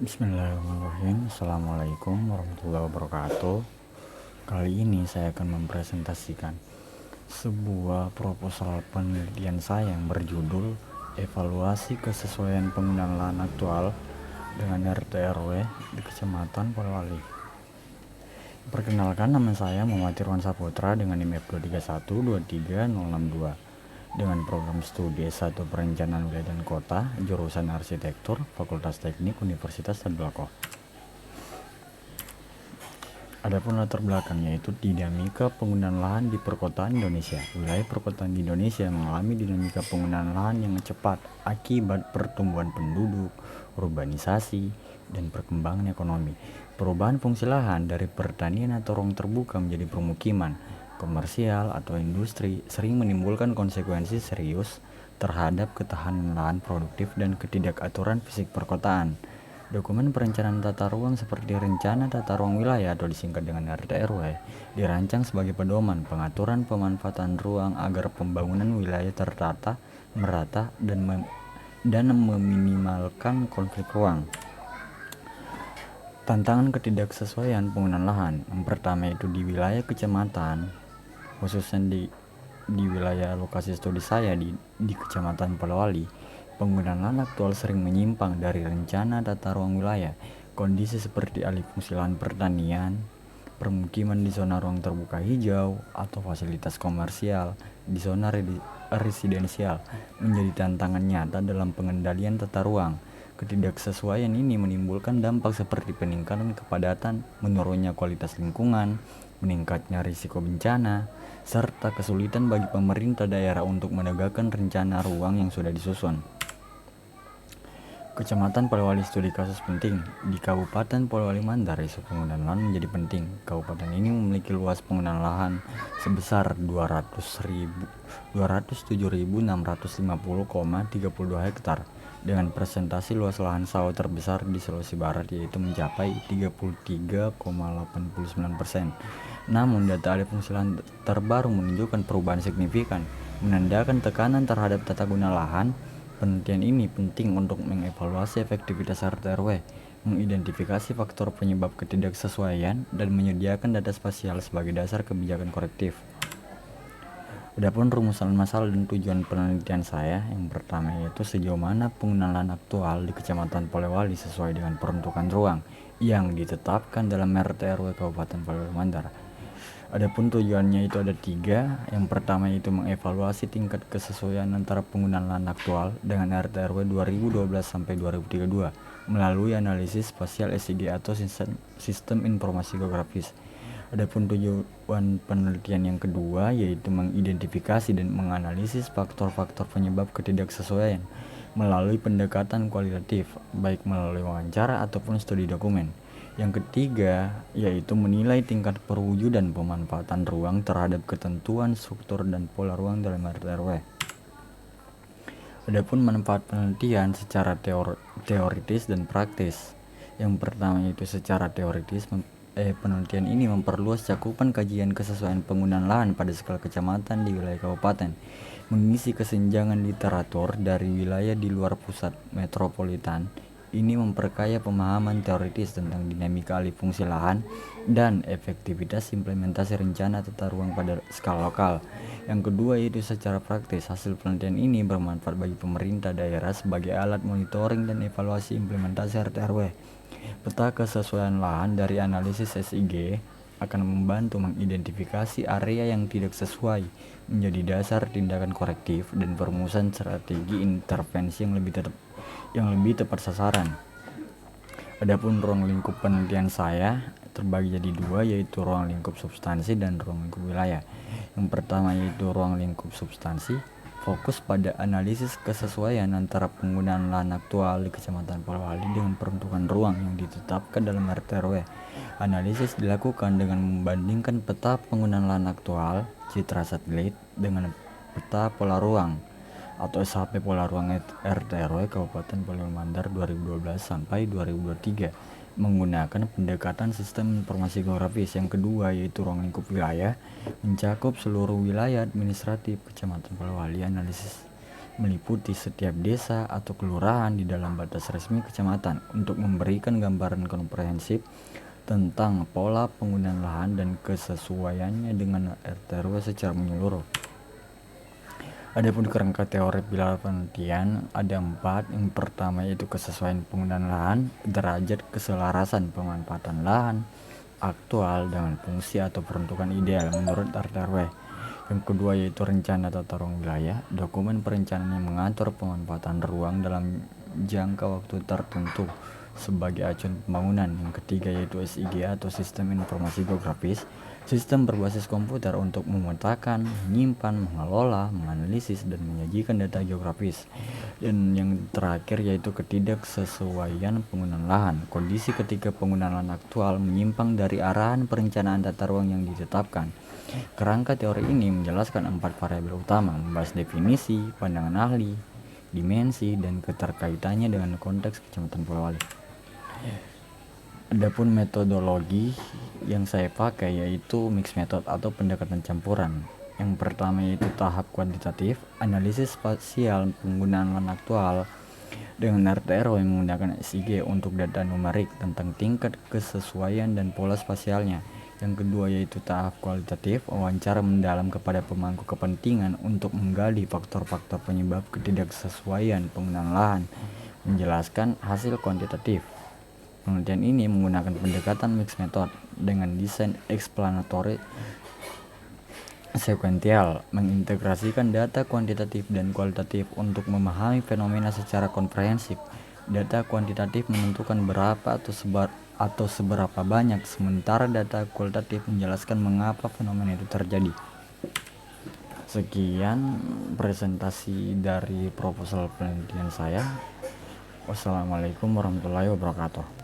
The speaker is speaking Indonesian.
Bismillahirrahmanirrahim. Assalamualaikum warahmatullahi wabarakatuh. Kali ini saya akan mempresentasikan sebuah proposal penelitian saya yang berjudul Evaluasi Kesesuaian Penggunaan Lahan Aktual dengan RT/RW di Kecamatan Polewali. Perkenalkan, nama saya Muhammad Irwan Saputra dengan NIM F231232062 dengan program studi S1 Perencanaan Wilayah dan Kota, jurusan Arsitektur, Fakultas Teknik Universitas Tadulako. Adapun latar belakangnya yaitu dinamika penggunaan lahan di perkotaan Indonesia. Wilayah perkotaan di Indonesia mengalami dinamika penggunaan lahan yang cepat akibat pertumbuhan penduduk, urbanisasi, dan perkembangan ekonomi. Perubahan fungsi lahan dari pertanian atau ruang terbuka menjadi permukiman, komersial, atau industri sering menimbulkan konsekuensi serius terhadap ketahanan lahan produktif dan ketidakaturan fisik perkotaan. Dokumen perencanaan tata ruang seperti Rencana Tata Ruang Wilayah atau disingkat dengan RT/RW dirancang sebagai pedoman pengaturan pemanfaatan ruang agar pembangunan wilayah tertata, merata, dan meminimalkan konflik ruang. Tantangan ketidaksesuaian penggunaan lahan. Yang pertama itu di wilayah kecamatan, khususnya di wilayah lokasi studi saya di Kecamatan Polewali, penggunaan lahan aktual sering menyimpang dari rencana tata ruang wilayah. Kondisi seperti alih fungsi lahan pertanian, permukiman di zona ruang terbuka hijau, atau fasilitas komersial di zona residensial menjadi tantangan nyata dalam pengendalian tata ruang. Ketidaksesuaian ini menimbulkan dampak seperti peningkatan kepadatan, menurunnya kualitas lingkungan, meningkatnya risiko bencana, serta kesulitan bagi pemerintah daerah untuk menegakkan rencana ruang yang sudah disusun. Kecamatan Polewali studi kasus penting. Di Kabupaten Polewali Mandar, isu penggunaan lahan menjadi penting. Kabupaten ini memiliki luas penggunaan lahan sebesar 207.650,32 hektar dengan presentasi luas lahan sawah terbesar di Sulawesi Barat, yaitu mencapai 33,89%. Namun data alih fungsi lahan terbaru menunjukkan perubahan signifikan, menandakan tekanan terhadap tata guna lahan. Penelitian ini penting untuk mengevaluasi efektivitas RT/RW, mengidentifikasi faktor penyebab ketidaksesuaian, dan menyediakan data spasial sebagai dasar kebijakan korektif. Adapun rumusan masalah dan tujuan penelitian saya, yang pertama yaitu sejauh mana penggunaan lahan aktual di Kecamatan Polewali sesuai dengan peruntukan ruang yang ditetapkan dalam RT/RW Kabupaten Polewali Mandar. Adapun tujuannya itu ada 3. Yang pertama itu mengevaluasi tingkat kesesuaian antara penggunaan lahan aktual dengan RT/RW 2012 sampai 2032 melalui analisis spasial SIG atau sistem informasi geografis. Adapun tujuan penelitian yang kedua yaitu mengidentifikasi dan menganalisis faktor-faktor penyebab ketidaksesuaian melalui pendekatan kualitatif, baik melalui wawancara ataupun studi dokumen. Yang ketiga yaitu menilai tingkat perwujudan pemanfaatan ruang terhadap ketentuan struktur dan pola ruang dalam RT/RW. Adapun manfaat penelitian secara teoritis dan praktis. Yang pertama yaitu secara teoritis, penelitian ini memperluas cakupan kajian kesesuaian penggunaan lahan pada skala kecamatan di wilayah kabupaten, mengisi kesenjangan literatur dari wilayah di luar pusat metropolitan. Ini memperkaya pemahaman teoritis tentang dinamika alih fungsi lahan dan efektivitas implementasi rencana tata ruang pada skala lokal. Yang kedua yaitu secara praktis, hasil penelitian ini bermanfaat bagi pemerintah daerah sebagai alat monitoring dan evaluasi implementasi RT/RW. Peta kesesuaian lahan dari analisis SIG akan membantu mengidentifikasi area yang tidak sesuai menjadi dasar tindakan korektif dan perumusan strategi intervensi yang lebih tepat sasaran. Adapun ruang lingkup penelitian saya terbagi jadi 2 yaitu ruang lingkup substansi dan ruang lingkup wilayah. Yang pertama yaitu ruang lingkup substansi, fokus pada analisis kesesuaian antara penggunaan lahan aktual di Kecamatan Polewali dengan peruntukan ruang yang ditetapkan dalam RT/RW. Analisis dilakukan dengan membandingkan peta penggunaan lahan aktual citra satelit dengan peta pola ruang atau SHP pola ruang RT/RW Kabupaten Polewali Mandar 2012 sampai 2023 menggunakan pendekatan sistem informasi geografis. Yang kedua yaitu ruang lingkup wilayah, mencakup seluruh wilayah administratif Kecamatan Polewali. Analisis meliputi setiap desa atau kelurahan di dalam batas resmi kecamatan untuk memberikan gambaran komprehensif tentang pola penggunaan lahan dan kesesuaiannya dengan RT RW secara menyeluruh. Adapun kerangka teori pilar penelitian ada 4. Yang pertama yaitu kesesuaian penggunaan lahan, derajat keselarasan pemanfaatan lahan aktual dengan fungsi atau peruntukan ideal menurut RT RW. Yang kedua yaitu rencana tata ruang wilayah, dokumen perencanaan yang mengatur pemanfaatan ruang dalam jangka waktu tertentu sebagai acuan pembangunan. Yang ketiga yaitu SIG atau Sistem Informasi Geografis, sistem berbasis komputer untuk memetakan, menyimpan, mengelola, menganalisis, dan menyajikan data geografis. Dan yang terakhir yaitu ketidaksesuaian penggunaan lahan, kondisi ketika penggunaan lahan aktual menyimpang dari arahan perencanaan tata ruang yang ditetapkan. Kerangka teori ini menjelaskan 4 variabel utama, membahas definisi, pandangan ahli, dimensi, dan keterkaitannya dengan konteks Kecamatan Pulau Wali. Adapun metodologi yang saya pakai yaitu mixed method atau pendekatan campuran. Yang pertama yaitu tahap kuantitatif, analisis spasial penggunaan lahan aktual dengan RT RW menggunakan SIG untuk data numerik tentang tingkat kesesuaian dan pola spasialnya. Yang kedua yaitu tahap kualitatif, wawancara mendalam kepada pemangku kepentingan untuk menggali faktor-faktor penyebab ketidaksesuaian penggunaan lahan, menjelaskan hasil kuantitatif. Penelitian ini menggunakan pendekatan mixed method dengan desain explanatory sekuensial, mengintegrasikan data kuantitatif dan kualitatif untuk memahami fenomena secara komprehensif. Data kuantitatif menentukan berapa atau seberapa banyak, sementara data kualitatif menjelaskan mengapa fenomena itu terjadi. Sekian presentasi dari proposal penelitian saya. Wassalamualaikum warahmatullahi wabarakatuh.